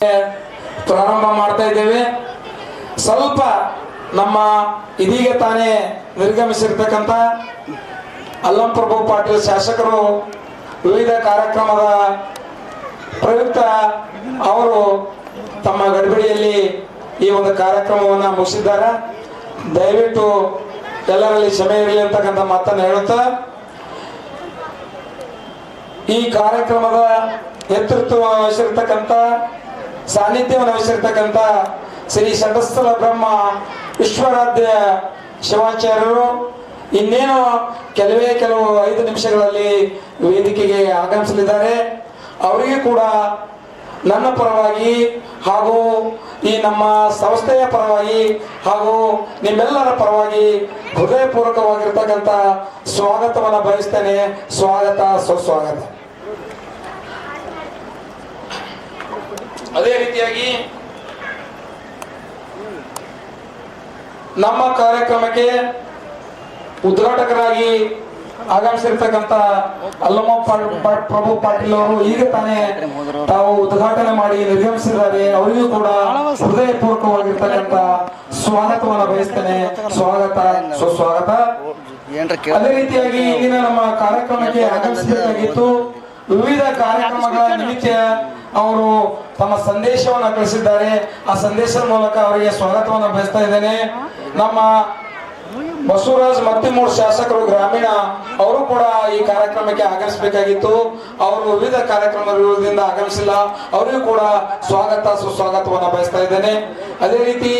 ಪ್ರಾರಂಭ ಮಾಡ್ತಾ ಇದ್ದೇವೆ. ಸ್ವಲ್ಪ ನಮ್ಮ ಇದೀಗ ತಾನೇ ನಿರ್ಗಮಿಸಿರ್ತಕ್ಕಂಥ ಅಲ್ಲಂ ಪ್ರಭು ಪಾಟೀಲ್ ಶಾಸಕರು ವಿವಿಧ ಕಾರ್ಯಕ್ರಮದ ಪ್ರಯುಕ್ತ ಅವರು ತಮ್ಮ ಗಡಿಬಿಡಿಯಲ್ಲಿ ಈ ಒಂದು ಕಾರ್ಯಕ್ರಮವನ್ನು ಮುಗಿಸಿದ್ದಾರೆ. ದಯವಿಟ್ಟು ಎಲ್ಲರಲ್ಲಿ ಕ್ಷಮೆ ಇರಲಿ ಅಂತಕ್ಕಂಥ ಮಾತನ್ನು ಹೇಳುತ್ತಾ ಈ ಕಾರ್ಯಕ್ರಮದ ನೇತೃತ್ವ ವಹಿಸಿರ್ತಕ್ಕಂಥ ಸಾನ್ನಿಧ್ಯವನ್ನು ವಹಿಸಿರ್ತಕ್ಕಂಥ ಶ್ರೀ ಷಟಸ್ಥಲ ಬ್ರಹ್ಮ ವಿಶ್ವರಾಧ್ಯ ಶಿವಾಚಾರ್ಯರು ಇನ್ನೇನು ಕೆಲವು 5 ನಿಮಿಷಗಳಲ್ಲಿ ವೇದಿಕೆಗೆ ಆಗಮಿಸಲಿದ್ದಾರೆ. ಅವರಿಗೆ ಕೂಡ ನನ್ನ ಪರವಾಗಿ ಹಾಗೂ ಈ ನಮ್ಮ ಸಂಸ್ಥೆಯ ಪರವಾಗಿ ಹಾಗೂ ನಿಮ್ಮೆಲ್ಲರ ಪರವಾಗಿ ಹೃದಯಪೂರ್ವಕವಾಗಿರ್ತಕ್ಕಂಥ ಸ್ವಾಗತವನ್ನು ಬಯಸ್ತೇನೆ. ಸ್ವಾಗತ, ಸುಸ್ವಾಗತ. ಅದೇ ರೀತಿಯಾಗಿ ನಮ್ಮ ಕಾರ್ಯಕ್ರಮಕ್ಕೆ ಉದ್ಘಾಟಕರಾಗಿ ಆಗಮಿಸಿರ್ತಕ್ಕಂಥ ಅಲ್ಲಮ ಪ್ರಭು ಪಾಟೀಲ್ ಅವರು ಈಗ ತಾನೇ ತಾವು ಉದ್ಘಾಟನೆ ಮಾಡಿ ನಿರ್ಗಮಿಸಿದ್ದಾರೆ. ಅವರಿಗೂ ಕೂಡ ಹೃದಯಪೂರ್ವಕವಾಗಿರ್ತಕ್ಕಂಥ ಸ್ವಾಗತವನ್ನು ಬಯಸ್ತೇನೆ. ಸ್ವಾಗತ, ಸುಸ್ವಾಗತ. ಅದೇ ರೀತಿಯಾಗಿ ಇಂದಿನ ನಮ್ಮ ಕಾರ್ಯಕ್ರಮಕ್ಕೆ ಆಗಮಿಸಬೇಕಾಗಿತ್ತು. ವಿವಿಧ ಕಾರ್ಯಕ್ರಮಗಳ ನಿಮಿತ್ತ ಅವರು ತಮ್ಮ ಸಂದೇಶವನ್ನು ಕಳಿಸಿದ್ದಾರೆ. ಆ ಸಂದೇಶದ ಮೂಲಕ ಅವರಿಗೆ ಸ್ವಾಗತವನ್ನು ಬಯಸ್ತಾ ಇದ್ದೇನೆ. ನಮ್ಮ ಬಸವರಾಜ್ ಮತ್ತಿಮೂರು ಶಾಸಕರು ಗ್ರಾಮೀಣ ಅವರು ಕೂಡ ಈ ಕಾರ್ಯಕ್ರಮಕ್ಕೆ ಆಗಮಿಸಬೇಕಾಗಿತ್ತು. ಅವರು ವಿವಿಧ ಕಾರ್ಯಕ್ರಮದಿಂದ ಆಗಮಿಸಿಲ್ಲ. ಅವರಿಗೂ ಕೂಡ ಸ್ವಾಗತ, ಸುಸ್ವಾಗತವನ್ನು ಬಯಸ್ತಾ ಇದ್ದೇನೆ. ಅದೇ ರೀತಿ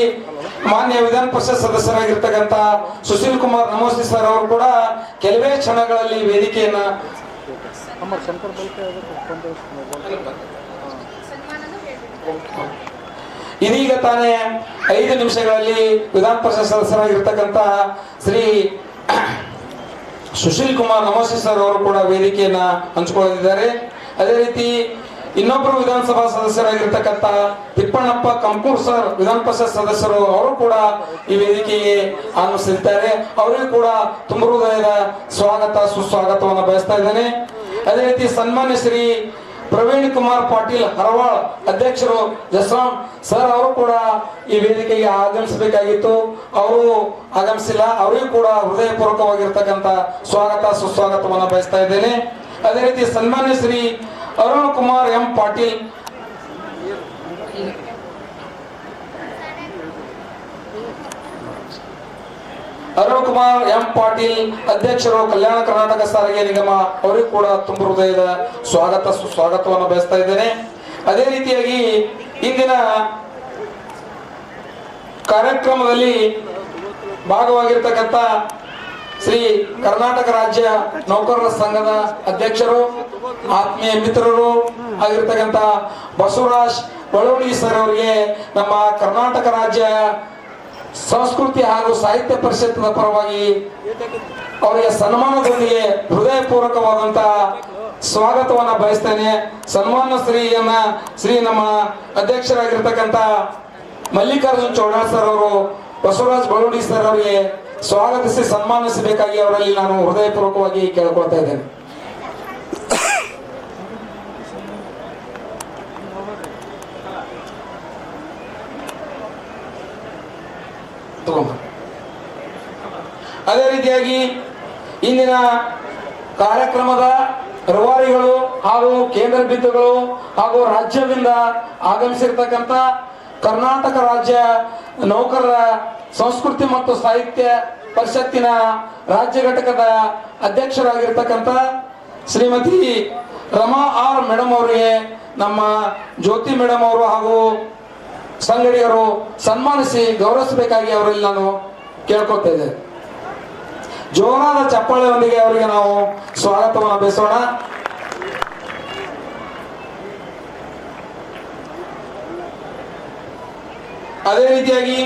ಮಾನ್ಯ ವಿಧಾನ ಪರಿಷತ್ ಸದಸ್ಯರಾಗಿರ್ತಕ್ಕಂಥ ಸುಶೀಲ್ ಕುಮಾರ್ ನಮೋಸಿ ಸರ್ ಅವರು ಕೂಡ ಕೆಲವೇ ಕ್ಷಣಗಳಲ್ಲಿ ವೇದಿಕೆಯನ್ನ ಇದೀಗ ತಾನೇ 5 ನಿಮಿಷಗಳಲ್ಲಿ ವಿಧಾನ ಪರಿಷತ್ ಸದಸ್ಯರಾಗಿರ್ತಕ್ಕಂಥ ಶ್ರೀ ಸುಶೀಲ್ ಕುಮಾರ್ ನಮೋಸಿ ಸರ್ ಅವರು ಕೂಡ ವೇದಿಕೆಯನ್ನ ಹಂಚಿಕೊಳ್ಳಲಿದ್ದಾರೆ. ಅದೇ ರೀತಿ ಇನ್ನೊಬ್ಬರು ವಿಧಾನಸಭಾ ಸದಸ್ಯರಾಗಿರ್ತಕ್ಕಂಥ ತಿಪ್ಪಣ್ಣಪ್ಪ ಕಂಕೂರ್ ಸರ್ ವಿಧಾನ ಪರಿಷತ್ ಸದಸ್ಯರು ಅವರು ಕೂಡ ಈ ವೇದಿಕೆಗೆ ಆಗಮಿಸಲಿದ್ದಾರೆ. ಅವರಿಗೂ ಕೂಡ ತುಂಬ ಹೃದಯದ ಸ್ವಾಗತ, ಸುಸ್ವಾಗತವನ್ನು ಬಯಸ್ತಾ ಇದ್ದೇನೆ. ಅದೇ ರೀತಿ ಸನ್ಮಾನ್ಯ ಶ್ರೀ ಪ್ರವೀಣ್ ಕುಮಾರ್ ಪಾಟೀಲ್ ಹರವಾಳ್ ಅಧ್ಯಕ್ಷರು ಜಸ್ರಾಮ್ ಸರ್ ಅವರು ಕೂಡ ಈ ವೇದಿಕೆಗೆ ಆಗಮಿಸಬೇಕಾಗಿತ್ತು. ಅವರು ಆಗಮಿಸಿಲ್ಲ. ಅವರಿಗೂ ಕೂಡ ಹೃದಯಪೂರ್ವಕವಾಗಿರ್ತಕ್ಕಂಥ ಸ್ವಾಗತ, ಸುಸ್ವಾಗತವನ್ನು ಬಯಸ್ತಾ ಇದ್ದೇನೆ. ಅದೇ ರೀತಿ ಸನ್ಮಾನ್ಯ ಶ್ರೀ ಅರುಣ್ ಕುಮಾರ್ ಎಂ ಪಾಟೀಲ್ ಅಧ್ಯಕ್ಷರು ಕಲ್ಯಾಣ ಕರ್ನಾಟಕ ಸಾರಿಗೆ ನಿಗಮ ಅವರಿಗೂ ಕೂಡ ತುಂಬ ಹೃದಯದ ಸ್ವಾಗತ, ಸುಸ್ವಾಗತವನ್ನು ಬಯಸ್ತಾ ಇದ್ದೇನೆ. ಅದೇ ರೀತಿಯಾಗಿ ಇಂದಿನ ಕಾರ್ಯಕ್ರಮದಲ್ಲಿ ಭಾಗವಾಗಿರ್ತಕ್ಕಂಥ ಶ್ರೀ ಕರ್ನಾಟಕ ರಾಜ್ಯ ನೌಕರರ ಸಂಘದ ಅಧ್ಯಕ್ಷರು, ಆತ್ಮೀಯ ಮಿತ್ರರು ಆಗಿರ್ತಕ್ಕಂಥ ಬಸವರಾಜ್ ಬಳವಡಿ ಸರ್ ಅವರಿಗೆ ನಮ್ಮ ಕರ್ನಾಟಕ ರಾಜ್ಯ ಸಂಸ್ಕೃತಿ ಹಾಗೂ ಸಾಹಿತ್ಯ ಪರಿಷತ್ನ ಪರವಾಗಿ ಅವರಿಗೆ ಸನ್ಮಾನದೊಂದಿಗೆ ಹೃದಯಪೂರ್ವಕವಾದಂತಹ ಸ್ವಾಗತವನ್ನ ಬಯಸ್ತೇನೆ. ಸನ್ಮಾನ ಶ್ರೀ ನಮ್ಮ ಅಧ್ಯಕ್ಷರಾಗಿರ್ತಕ್ಕಂಥ ಮಲ್ಲಿಕಾರ್ಜುನ್ ಚೌಡಾಳ್ ಸರ್ ಅವರು ಬಸವರಾಜ್ ಬಳವಡಿ ಸರ್ ಅವರಿಗೆ ಸ್ವಾಗತಿಸಿ ಸನ್ಮಾನಿಸಬೇಕಾಗಿ ಅವರಲ್ಲಿ ನಾನು ಹೃದಯಪೂರ್ವಕವಾಗಿ ಕೇಳ್ಕೊಳ್ತಾ ಇದ್ದೇನೆ. ಅದೇ ರೀತಿಯಾಗಿ ಇಂದಿನ ಕಾರ್ಯಕ್ರಮದ ರೂವಾರಿಗಳು ಹಾಗೂ ಕೇಂದ್ರ ಬಿಂದುಗಳು ಹಾಗೂ ರಾಜ್ಯದಿಂದ ಆಗಮಿಸಿರ್ತಕ್ಕಂಥ ಕರ್ನಾಟಕ ರಾಜ್ಯ ನೌಕರರ ಸಂಸ್ಕೃತಿ ಮತ್ತು ಸಾಹಿತ್ಯ ಪರಿಷತ್ತಿನ ರಾಜ್ಯ ಘಟಕದ ಅಧ್ಯಕ್ಷರಾಗಿರ್ತಕ್ಕಂಥ ಶ್ರೀಮತಿ ರಮಾ ಆರ್ ಮೇಡಮ್ ಅವರಿಗೆ ನಮ್ಮ ಜ್ಯೋತಿ ಮೇಡಮ್ ಅವರು ಹಾಗೂ ಸಂಗಡಿಗರು ಸನ್ಮಾನಿಸಿ ಗೌರವಿಸಬೇಕಾಗಿ ಅವರಲ್ಲಿ ನಾನು ಕೇಳ್ಕೊಳ್ತಾ ಇದ್ದೇನೆ. ಜೋರಾದ ಚಪ್ಪಾಳೆಯೊಂದಿಗೆ ಅವರಿಗೆ ನಾವು ಸ್ವಾಗತವನ್ನು ಬಯಸೋಣ. ಅದೇ ರೀತಿಯಾಗಿ